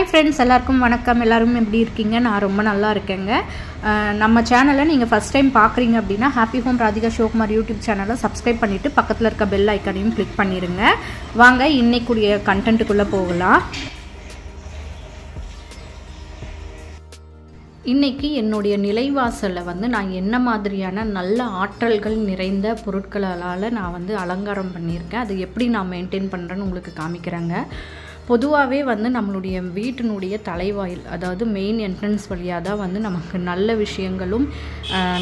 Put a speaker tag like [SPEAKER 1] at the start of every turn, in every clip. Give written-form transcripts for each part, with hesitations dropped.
[SPEAKER 1] Hi friends, எல்லாருக்கும் வணக்கம். எல்லாரும் எப்படி இருக்கீங்க? நான் ரொம்ப நல்லா இருக்கேங்க. நம்ம சேனலை நீங்கள் ஃபஸ்ட் டைம் பார்க்குறீங்க அப்படின்னா happy home Radhika Sivakumar YouTube சேனலை சப்ஸ்கிரைப் பண்ணிவிட்டு பக்கத்தில் இருக்க பெல் ஐக்கானையும் கிளிக் பண்ணிடுங்க. வாங்க இன்னைக்குரிய கண்டென்ட்டுக்குள்ளே போகலாம். இன்றைக்கி என்னுடைய நிலைவாசலில் நான் என்ன மாதிரியான நல்ல ஆற்றல்கள் நிறைந்த பொருட்களால் நான் அலங்காரம் பண்ணியிருக்கேன். அது எப்படி நான் மெயின்டைன் பண்ணுறேன்னு உங்களுக்கு காமிக்கிறேங்க. பொதுவாகவே நம்மளுடைய வீட்டினுடைய தலைவாயில், அதாவது மெயின் என்ட்ரன்ஸ் வழியாக தான் நமக்கு நல்ல விஷயங்களும்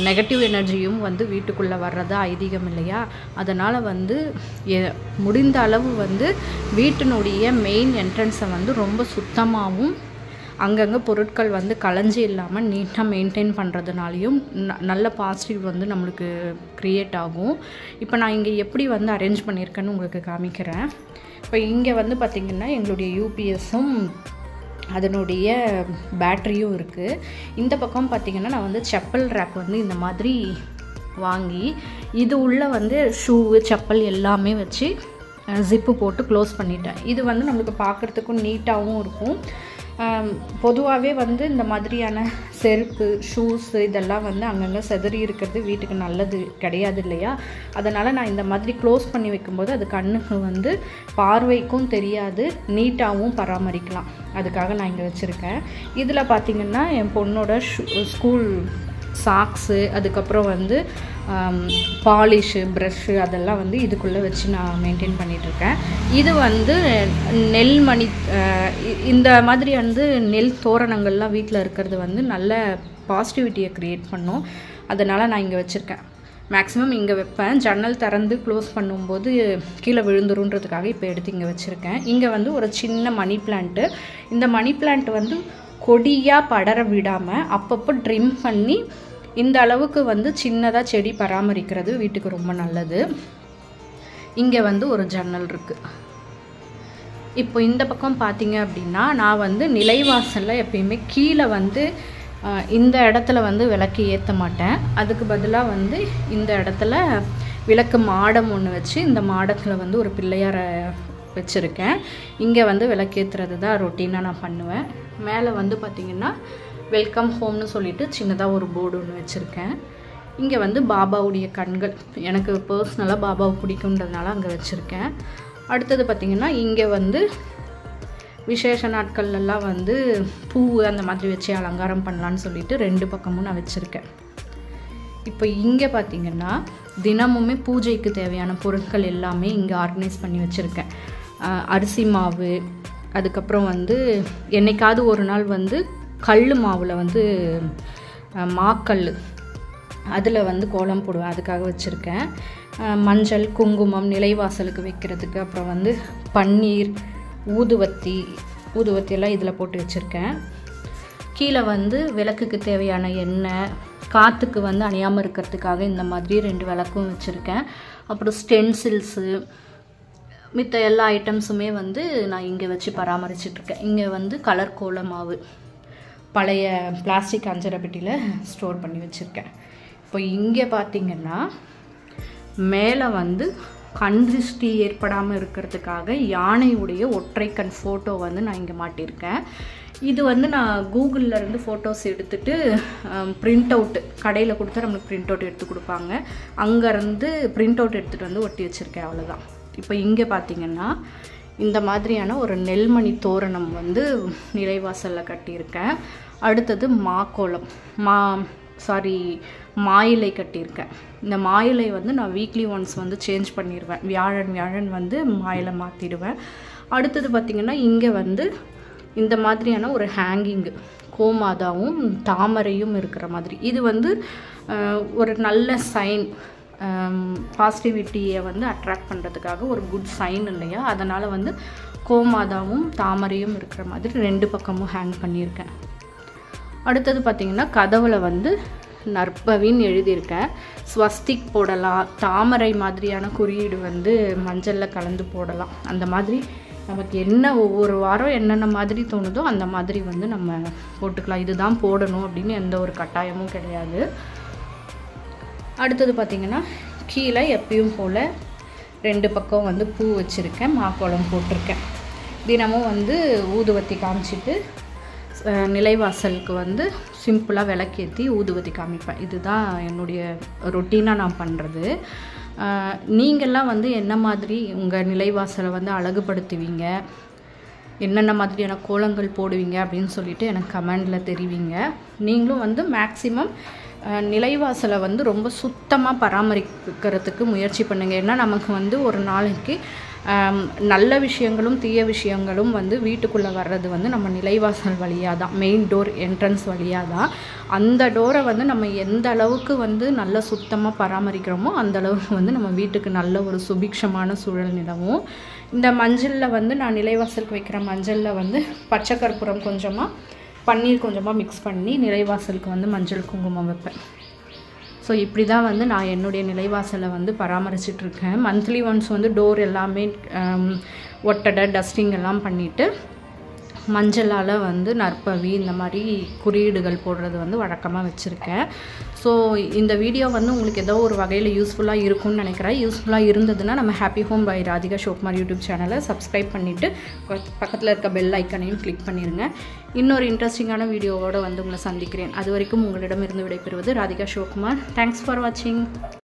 [SPEAKER 1] நெகட்டிவ் எனர்ஜியும் வீட்டுக்குள்ளே வர்றதா ஐதீகம் இல்லையா? அதனால் முடிந்த அளவு வீட்டினுடைய மெயின் என்ட்ரன்ஸை ரொம்ப சுத்தமாகவும் அங்கங்கே பொருட்கள் கலைஞ்சி இல்லாமல் நீட்டாக மெயின்டைன் பண்ணுறதுனாலையும் நல்ல பாசிட்டிவ் நம்மளுக்கு க்ரியேட் ஆகும். இப்போ நான் இங்கே எப்படி அரேஞ்ச் பண்ணியிருக்கேன்னு உங்களுக்கு காமிக்கிறேன். இப்போ இங்கே பார்த்திங்கன்னா எங்களுடைய யூபிஎஸும் அதனுடைய பேட்டரியும் இருக்குது. இந்த பக்கம் பார்த்திங்கன்னா நான் செப்பல் ரேக் இந்த மாதிரி வாங்கி இது உள்ள ஷூவு செப்பல் எல்லாமே வச்சு ஜிப்பு போட்டு க்ளோஸ் பண்ணிட்டேன். இது நம்மளுக்கு பார்க்குறதுக்கும் நீட்டாகவும் இருக்கும். பொதுவாகவே இந்த மாதிரியான செருப்பு ஷூஸு இதெல்லாம் அங்கங்கே செதறி இருக்கிறது வீட்டுக்கு நல்லது கிடையாது இல்லையா? அதனால் நான் இந்த மாதிரி க்ளோஸ் பண்ணி வைக்கும்போது அது கண்ணுக்கு பார்வைக்கும் தெரியாது, நீட்டாகவும் பராமரிக்கலாம். அதுக்காக நான் இங்கே வச்சுருக்கேன். இதில் பார்த்திங்கன்னா என் பொண்ணோட ஸ்கூல் சாக்ஸு, அதுக்கப்புறம் பாலிஷு ப்ரஷ்ஷு அதெல்லாம் இதுக்குள்ளே வச்சு நான் மெயின்டைன் பண்ணிகிட்ருக்கேன். இது நெல்மணி, இந்த மாதிரி நெல் தோரணங்கள்லாம் வீட்டில் இருக்கிறது நல்ல பாசிட்டிவிட்டியை க்ரியேட் பண்ணும். அதனால் நான் இங்கே வச்சுருக்கேன். மேக்ஸிமம் இங்கே வைப்பேன். ஜன்னல் திறந்து க்ளோஸ் பண்ணும்போது கீழே விழுந்துருன்றதுக்காக இப்போ எடுத்து இங்கே வச்சுருக்கேன். இங்கே ஒரு சின்ன மணி பிளான்ட்டு. இந்த மணி பிளான்ட் கொடியாக படர விடாமல் அப்பப்போ ட்ரிம் பண்ணி இந்த அளவுக்கு சின்னதாக செடி பராமரிக்கிறது வீட்டுக்கு ரொம்ப நல்லது. இங்கே ஒரு ஜன்னல் இருக்குது. இப்போ இந்த பக்கம் பார்த்தீங்க அப்படின்னா நான் நிலைவாசலில் எப்பயுமே கீழே இந்த இடத்துல விளக்கு ஏற்ற மாட்டேன். அதுக்கு பதிலாக இந்த இடத்துல விளக்கு மாடம் ஒன்று வச்சு இந்த மாடத்தில் ஒரு பிள்ளையாரை வச்சுருக்கேன். இங்கே விளக்கேற்றுறது தான் ரொட்டீனாக நான் பண்ணுவேன். மேலே பார்த்திங்கன்னா வெல்கம் ஹோம்னு சொல்லிட்டு சின்னதாக ஒரு போர்டு ஒன்று வச்சுருக்கேன். இங்கே பாபாவுடைய கண்கள், எனக்கு பர்சனலாக பாபாவை பிடிக்குன்றதுனால அங்கே வச்சுருக்கேன். அடுத்தது பார்த்திங்கன்னா இங்கே விசேஷ நாட்கள்லாம் பூ அந்த மாதிரி வச்சு அலங்காரம் பண்ணலான்னு சொல்லிட்டு ரெண்டு பக்கமும் நான் வச்சுருக்கேன். இப்போ இங்கே பார்த்திங்கன்னா தினமுமே பூஜைக்கு தேவையான பொருட்கள் எல்லாமே இங்கே ஆர்கனைஸ் பண்ணி வச்சுருக்கேன். அரிசி மாவு, அதுக்கப்புறம் என்னைக்காவது ஒரு நாள் கல் மாவில் மாக்கல் அதில் கோலம் போடுவேன். அதுக்காக வச்சுருக்கேன். மஞ்சள் குங்குமம் நிலைவாசலுக்கு வைக்கிறதுக்கு, அப்புறம் பன்னீர் ஊதுவத்தி எல்லாம் இதில் போட்டு வச்சுருக்கேன். கீழே விளக்குக்கு தேவையான எண்ணெய், காற்றுக்கு அணையாமல் இருக்கிறதுக்காக இந்த மாதிரி 2 விளக்கும் வச்சுருக்கேன். அப்புறம் ஸ்டென்சில்ஸு மித்த எல்லா ஐட்டம்ஸுமே நான் இங்கே வச்சு பராமரிச்சிட்ருக்கேன். இங்கே கலர் கோல மாவு பழைய பிளாஸ்டிக் அஞ்சரை பெட்டியில் ஸ்டோர் பண்ணி வச்சுருக்கேன். இப்போ இங்கே பார்த்திங்கன்னா மேலே கண் திருஷ்டி ஏற்படாமல் இருக்கிறதுக்காக யானையுடைய ஒற்றை கண் ஃபோட்டோ நான் இங்கே மாட்டியிருக்கேன். இது நான் கூகுளில் ஃபோட்டோஸ் எடுத்துகிட்டு ப்ரிண்ட் அவுட்டு கடையில் கொடுத்தா நம்மளுக்கு ப்ரிண்ட் அவுட் எடுத்து கொடுப்பாங்க. அங்கேருந்து ப்ரிண்ட் அவுட் எடுத்துகிட்டு ஒட்டி வச்சுருக்கேன். அவ்வளோதான். இப்போ இங்கே பார்த்திங்கன்னா இந்த மாதிரியான ஒரு நெல்மணி தோரணம் நிலைவாசலில் கட்டியிருக்கேன். அடுத்தது மாக்கோலம் மாயிலை கட்டியிருக்கேன். இந்த மாயிலை நான் வீக்லி ஒன்ஸ் சேஞ்ச் பண்ணிடுவேன். வியாழன் மாயிலை மாற்றிடுவேன். அடுத்தது பார்த்திங்கன்னா இங்கே இந்த மாதிரியான ஒரு ஹேங்கிங்கு கோமாதாவும் தாமரையும் இருக்கிற மாதிரி. இது ஒரு நல்ல சைன், பாசிட்டிவிட்டியை அட்ராக்ட் பண்ணுறதுக்காக ஒரு குட் சைன் இல்லையா? அதனால் கோமாதாவும் தாமரையும் இருக்கிற மாதிரி 2 பக்கமும் ஹேங் பண்ணியிருக்கேன். அடுத்தது பார்த்திங்கன்னா கதவில் நற்பவின்னு எழுதியிருக்கேன். ஸ்வஸ்திக் போடலாம், தாமரை மாதிரியான குறியீடு மஞ்சளில் கலந்து போடலாம். அந்த மாதிரி நமக்கு என்ன ஒவ்வொரு வாரம் என்னென்ன மாதிரி தோணுதோ அந்த மாதிரி நம்ம போட்டுக்கலாம். இதுதான் போடணும் அப்படின்னு எந்த ஒரு கட்டாயமும் கிடையாது. அடுத்தது பார்த்திங்கன்னா கீழே எப்பயும் போல் 2 பக்கம் பூ வச்சுருக்கேன், மாக்கோலம் போட்டிருக்கேன். தினமும் வந்து ஊதுவத்தி காமிச்சிட்டு நிலைவாசலுக்கு வந்து சிம்பிளாக விளக்கேற்றி ஊதுவத்தி காமிப்பேன். இதுதான் என்னுடைய ரொட்டீனாக நான் பண்ணுறது. நீங்கள்லாம் வந்து என்ன மாதிரி உங்கள் நிலைவாசலை வந்து அழகுபடுத்துவீங்க, என்னென்ன மாதிரியான கோலங்கள் போடுவீங்க அப்படின்னு சொல்லிட்டு எனக்கு கமெண்டில் தெரிவிங்க. நீங்களும் வந்து மேக்ஸிமம் நிலைவாசலை வந்து ரொம்ப சுத்தமாக பராமரிக்கிறதுக்கு முயற்சி பண்ணுங்கள். ஏன்னா நமக்கு வந்து ஒரு நாளைக்கு நல்ல விஷயங்களும் தீய விஷயங்களும் வந்து வீட்டுக்குள்ளே வர்றது வந்து நம்ம நிலைவாசல் வழியாக தான், மெயின் டோர் என்ட்ரன்ஸ் வழியாக தான். அந்த டோரை வந்து நம்ம எந்த அளவுக்கு வந்து நல்ல சுத்தமாக பராமரிக்கிறோமோ அந்த அளவுக்கு வந்து நம்ம வீட்டுக்கு நல்ல ஒரு சுபிக்ஷமான சூழல் நிலவும். இந்த மஞ்சளில் வந்து நான் நிலைவாசலுக்கு வைக்கிற மஞ்சளில் வந்து பச்சை கற்பூரம் கொஞ்சமாக, பன்னீர் கொஞ்சமாக மிக்ஸ் பண்ணி நிலைவாசலுக்கு வந்து மஞ்சள் குங்குமம் வைப்பேன். ஸோ இப்படி தான் வந்து நான் என்னுடைய நிலைவாசலை வந்து பராமரிச்சிட்ருக்கேன். மந்த்லி ஒன்ஸ் வந்து டோர் எல்லாமே ஒட்டடை டஸ்டிங் எல்லாம் பண்ணிவிட்டு மஞ்சளால் வந்து நற்பவி இந்த மாதிரி குறியீடுகள் போடுறது வந்து வழக்கமாக வச்சுருக்கேன். ஸோ இந்த வீடியோ வந்து உங்களுக்கு ஏதோ ஒரு வகையில் யூஸ்ஃபுல்லாக இருக்கும்னு நினைக்கிறேன். யூஸ்ஃபுல்லாக இருந்ததுன்னா நம்ம happy home by Radhika Shokkumar YouTube சேனலை சப்ஸ்கிரைப் பண்ணிவிட்டு பக்கத்தில் இருக்க பெல் ஐக்கனையும் கிளிக் பண்ணிடுங்க. இன்னொரு இன்ட்ரெஸ்டிங்கான வீடியோவோடு வந்து உங்களை சந்திக்கிறேன். அது வரைக்கும் உங்களிடமிருந்து விடைபெறுவது ராதிகா ஷோக்குமார். தேங்க்ஸ் ஃபார் வாட்சிங்.